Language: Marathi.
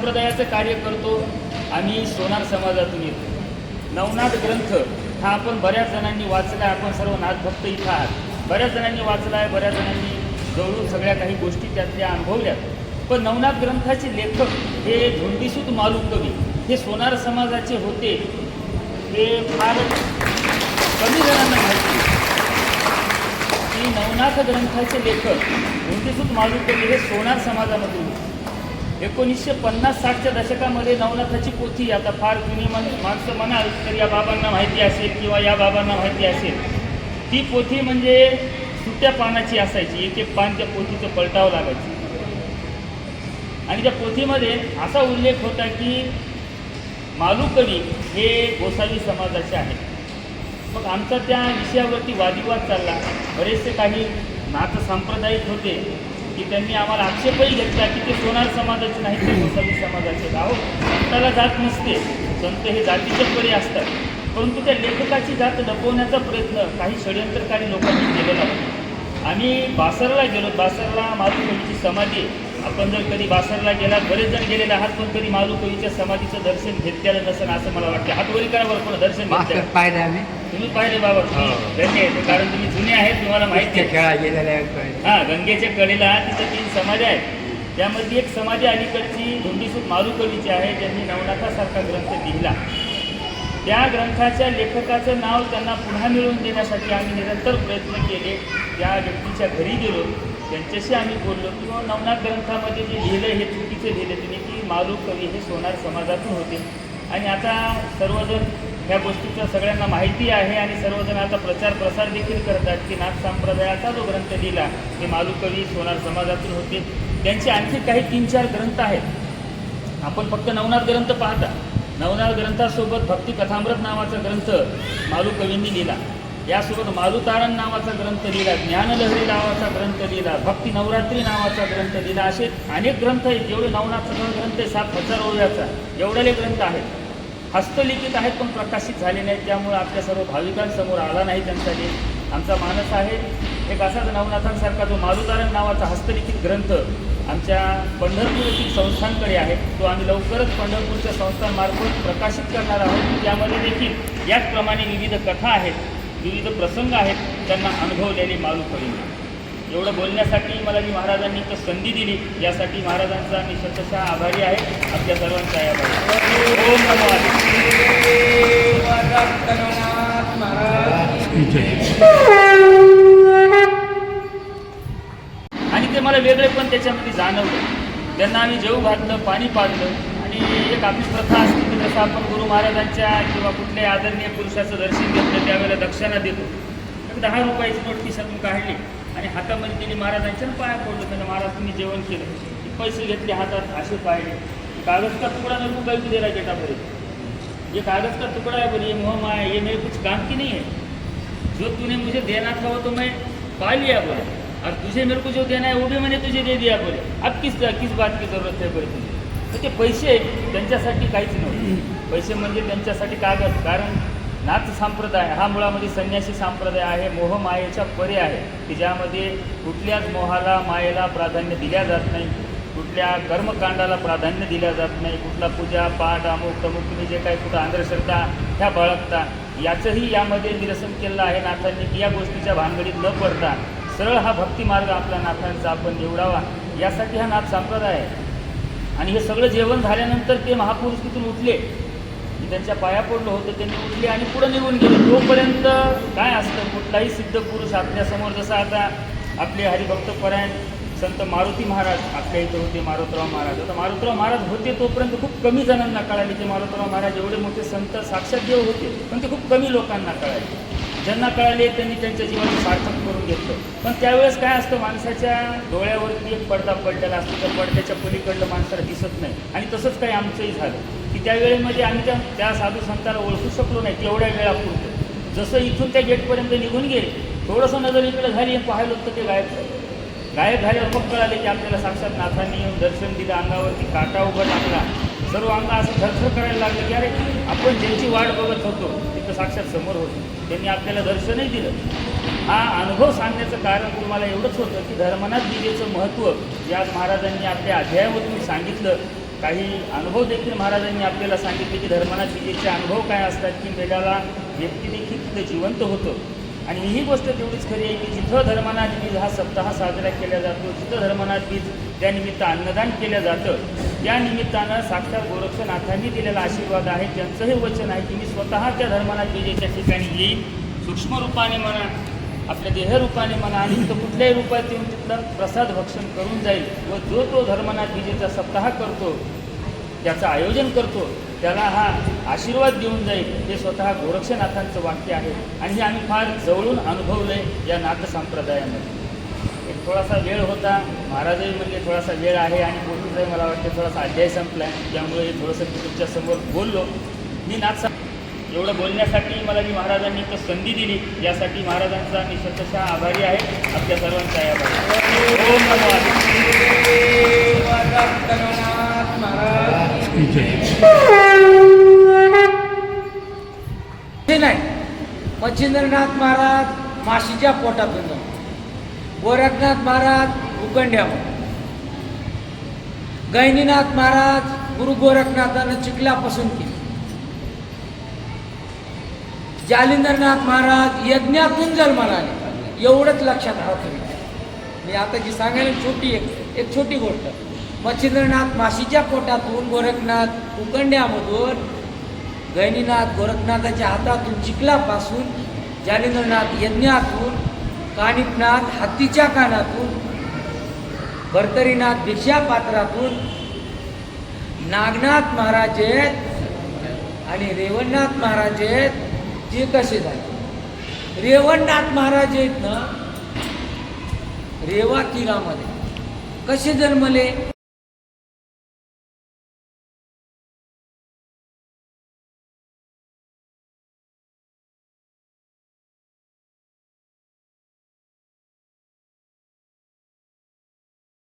संप्रदायाचं कार्य करतो. आम्ही सोनार समाजातून येतो. नवनाथ ग्रंथ हा आपण बऱ्याच जणांनी वाचला आहे. आपण सर्व नाथभक्त इथं आहात. बऱ्याच जणांनी वाचला आहे, बऱ्याच जणांनी जवळून सगळ्या काही गोष्टी त्यातल्या अनुभवल्यात. पण नवनाथ ग्रंथाचे लेखक हे धोंडीसूत मालुकवी हे सोनार समाजाचे होते हे फार कमी जणांना माहिती की नवनाथ ग्रंथाचे लेखक धोंडीसूत मालुकवी हे सोनार समाजामधून 1950-60च्या दशकामध्ये नवनाथाची पोथी, आता फार जुनी माणसं म्हणाल तर या बाबांना माहिती असेल किंवा या बाबांना माहिती असेल, ती पोथी म्हणजे सुट्या पानाची असायची. एक एक पान त्या पोथीचं पलटावं लागायचं. आणि त्या पोथीमध्ये असा उल्लेख होता की मालुकवी हे गोसावी समाजाचे आहेत. मग आमचा त्या विषयावरती वादिवाद चालला. बरेचसे काही नाथ सांप्रदायिक होते की त्यांनी आम्हाला आक्षेपही घेतला की ते सोनार समाजाचे नाही, ते गोसावी समाजाचे. अहो, संताला जात नसते, संत हे जातीचे परी असतात. परंतु त्या लेखकाची जात लपवण्याचा प्रयत्न काही षडयंत्रकारी लोकांनी केलेला होता. आम्ही बासरला गेलो. बासरला मालुकवीची समाधी, आपण जर कधी बासरला गेलात, बरेच जण गेलेले आहात, पण कधी मालुकवीच्या समाधीचं दर्शन घेतलेलं नसेल असं मला वाटतं. हातवरी करा बरं, पण दर्शन घेतलं पाहिलं आम्ही. तुम्ही पाहिले बाबा, धन्य आहे, कारण तुम्ही जुने आहेत, तुम्हाला माहिती आहे. खेळा गेलेला आहे. हां, गंगेच्या कडेला तिथं 3 समाधी आहेत. त्यामध्ये एक समाधी अलीकडची धोंडीसूत मालुकवीची आहे, ज्यांनी नवनाथासारखा ग्रंथ लिहिला. त्या ग्रंथाच्या लेखकाचं नाव त्यांना पुन्हा मिळवून देण्यासाठी आम्ही निरंतर प्रयत्न केले. त्या व्यक्तीच्या घरी गेलो, त्यांच्याशी आम्ही बोललो की नवनाथ ग्रंथामध्ये जे लिहिलं हे चुकीचं लिहिलं तुम्ही, की मालुकवी हे सोनार समाजातून होते. आणि आता सर्वजण ह्या गोष्टीचं सगळ्यांना माहिती आहे आणि सर्वजण आता प्रचार प्रसार देखील करतात की नाथ संप्रदायाचा जो ग्रंथ लिहिला ते मालुकवी सोनार समाजातून होते. त्यांचे आणखी काही 3-4 ग्रंथ आहेत. आपण फक्त नवनाथ ग्रंथ पाहता, नवनाथ ग्रंथासोबत भक्ती कथामृत नावाचा ग्रंथ मालुकवींनी लिहिला. यासोबत मालुतारण नावाचा ग्रंथ लिहिला, ज्ञानलहरी नावाचा ग्रंथ लिहिला, भक्ती नवरात्री नावाचा ग्रंथ लिहिला. असे अनेक ग्रंथ आहेत. जेवढे नवनाथचा ग्रंथ आहे 7000 ओव्याचा, एवढे ग्रंथ आहेत. हस्तलिखित आहेत पण प्रकाशित झाले नाहीत. त्यामुळे आपल्या सर्व भाविकांसमोर आला नाही त्यांचा लेख. आमचा मानस आहे एक असाच नवनाथांसारखा जो मालुतारण नावाचा हस्तलिखित ग्रंथ आमच्या पंढरपूर येथील संस्थांकडे आहे, तो आम्ही लवकरच पंढरपूरच्या संस्थांमार्फत प्रकाशित करणार आहोत. त्यामध्ये देखील याचप्रमाणे विविध कथा आहेत, विविध प्रसंग आहेत त्यांना अनुभवलेले मालुकवींनी. एवढं बोलण्यासाठी मला मी महाराजांनी तर संधी दिली, यासाठी महाराजांचा मी शतशः आभारी आहे. आपल्या सर्वांचा आभार. ओम नमो आणि ते मला वेगळे पण त्याच्यामध्ये जाणवलं. त्यांना आम्ही जेवू घातलं, पाणी पाजलं. आणि एक आपली प्रथा असते की जसं आपण गुरु महाराजांच्या किंवा कुठल्याही आदरणीय पुरुषाचं दर्शन घेतलं त्यावेळेला दक्षिणा देतो. तर 10 रुपयाची नोट खिशातून काढली आणि हातामध्ये दिली महाराजांच्या पाया पडलं. त्यांना महाराज तुम्ही जेवण केलं, पैसे घेतले हातात, असे पाहिले. कागज का टुकड़ा मेरे को कभी दे रहा है बेटा, बोले ये कागज़ का टुकड़ा है, बोले ये मोह माया, ये मेरे कुछ काम की नहीं है. जो तूने मुझे देना था वो तो मैं पा लिया, बोले, और तुझे मेरे को जो देना है वो भी मैंने तुझे दे दिया, बोले. अब किस बात की ज़रूरत है, बोले तुझे. तर ते पैसे त्यांच्यासाठी काहीच नव्हते. पैसे म्हणजे त्यांच्यासाठी कागद. कारण नाथ संप्रदाय हा मुळामध्ये संन्यासी संप्रदाय आहे, मोहमायेच्या परे आहे, की ज्यामध्ये कुठल्याच मोहाला मायेला प्राधान्य दिल्या जात नाही, कुठल्या कर्मकांडाला प्राधान्य दिल्या जात नाही, कुठला पूजा पाठ अमुक तमुक तुम्ही जे काही कुठं अंधश्रद्धा ह्या बाळगता, याचंही यामध्ये निरसन केलं आहे नाथांनी, की या गोष्टीच्या भानगडीत न पडता सरळ हा भक्तिमार्ग आपल्या नाथांचा आपण निवडावा, यासाठी हा नाथ संप्रदाय आहे. आणि हे सगळं जेवण झाल्यानंतर ते महापुरुष तिथून उठले. त्यांच्या पाया पडलं होतं, त्यांनी उठले आणि पुढे निघून गेले. तोपर्यंत काय असतं, कुठलाही सिद्ध पुरुष आपल्यासमोर, जसं आता आपले हरिभक्तपरायण संत मारुती महाराज आपल्या इथं होते, मारुतराव महाराज. आता मारुतराव महाराज होते तोपर्यंत खूप कमी जणांना कळाले की मारुतराव महाराज एवढे मोठे संत साक्षात देव होते, पण ते खूप कमी लोकांना कळाले. ज्यांना कळाले त्यांनी त्यांच्या जीवाचं सार्थक करून घेतलं. पण त्यावेळेस काय असतं, माणसाच्या डोळ्यावरती एक पडदा पडलेला असतो, त्या पडद्याच्या पलीकडलं माणसाला दिसत नाही. आणि तसंच काही आमचंही झालं की त्यावेळेमध्ये आम्ही त्या साधू संतांना ओळखू शकलो नाही तेवढ्या वेळापुरतं. जसं इथून त्या गेटपर्यंत निघून गेले, थोडंसं नजर इकडे झाली आणि पाहिलं तर ते गायब झालं. गायब झाल्यावर मग कळाले की आपल्याला साक्षात नाथांनी येऊन दर्शन दिलं, अंगावरती काटा उभा टाकला, सर्व अंग असं थरथर करायला लागलं की अरे आपण ज्यांची वाट बघत होतो तिथं साक्षात समोर होतं, त्यांनी आपल्याला दर्शनही दिलं. हा अनुभव सांगण्याचं कारण तुम्हाला एवढंच होतं की धर्मनाथ दिवेचं महत्त्व जे आज महाराजांनी आपल्या अध्यायामधून सांगितलं काही अनुभव देखील महाराजांनी आपल्याला सांगितले की धर्मनाथ विजेचे अनुभव काय असतात, की मेल्याला व्यक्ती देखील तिथं जिवंत होतो. आणि ही गोष्ट तेवढीच खरी आहे की जिथं धर्मनाथ बीज हा सप्ताह साजरा केला जातो, जिथं धर्मनाथ बीज त्यानिमित्त अन्नदान केलं जातं, त्या निमित्तानं साक्षात गोरक्षनाथांनी दिलेला आशीर्वाद आहे. त्यांचं हे वचन आहे की मी स्वतः त्या धर्मनाथ बीजेच्या ठिकाणी येईल, सूक्ष्म रूपाने म्हणा, आपल्या देहरूपाने म्हणा, आणि तिथं कुठल्याही रूपात येऊन तिथलं प्रसाद भक्षण करून जाईल. व जो तो धर्मनाथ बीजेचा सप्ताह करतो, त्याचं आयोजन करतो, त्याला हा आशीर्वाद देऊन जाईल. हे स्वतः गोरक्षनाथांचं वाक्य आहे आणि हे आम्ही फार जवळून अनुभवलं आहे या नाथ संप्रदायामध्ये. एक थोडासा वेळ होता, महाराजही म्हणजे थोडासा वेळ आहे आणि बोलूनही मला वाटतं थोडासा अध्याय संपला आहे, त्यामुळे हे थोडंसं मी तुमच्यासमोर बोललो. मी नाथ एवढं बोलण्यासाठी मला जी महाराजांनी एक संधी दिली, यासाठी महाराजांचा मी शतशः आभारी आहे. आपल्या सर्वांचा आभार. ओम नाही, मच्छिंद्रनाथ महाराज माशीच्या पोटातून, गोरखनाथ महाराज उकंड्यावर, गैनीनाथ महाराज गुरु गोरखनाथानं चिखलापासून केली, जालिंदरनाथ महाराज यज्ञातून जन्माला आले. एवढंच लक्षात राहत तुम्ही. मी आता जी सांगायला छोटी एक छोटी गोष्ट, मच्छिंद्रनाथ माशीच्या पोटातून, गोरखनाथ उकंड्यामधून, गैनीनाथ गोरखनाथाच्या हातातून चिखलापासून, जालिंदरनाथ यज्ञातून, कानिपनाथ हत्तीच्या कानातून, भर्तरीनाथ भिक्षा पात्रातून, नागनाथ महाराज आहेत आणि रेवणनाथ महाराज आहेत. ते कसे झाले? रेवणनाथ महाराज आहेत ना, रेवा तीरामध्ये कसे जन्मले?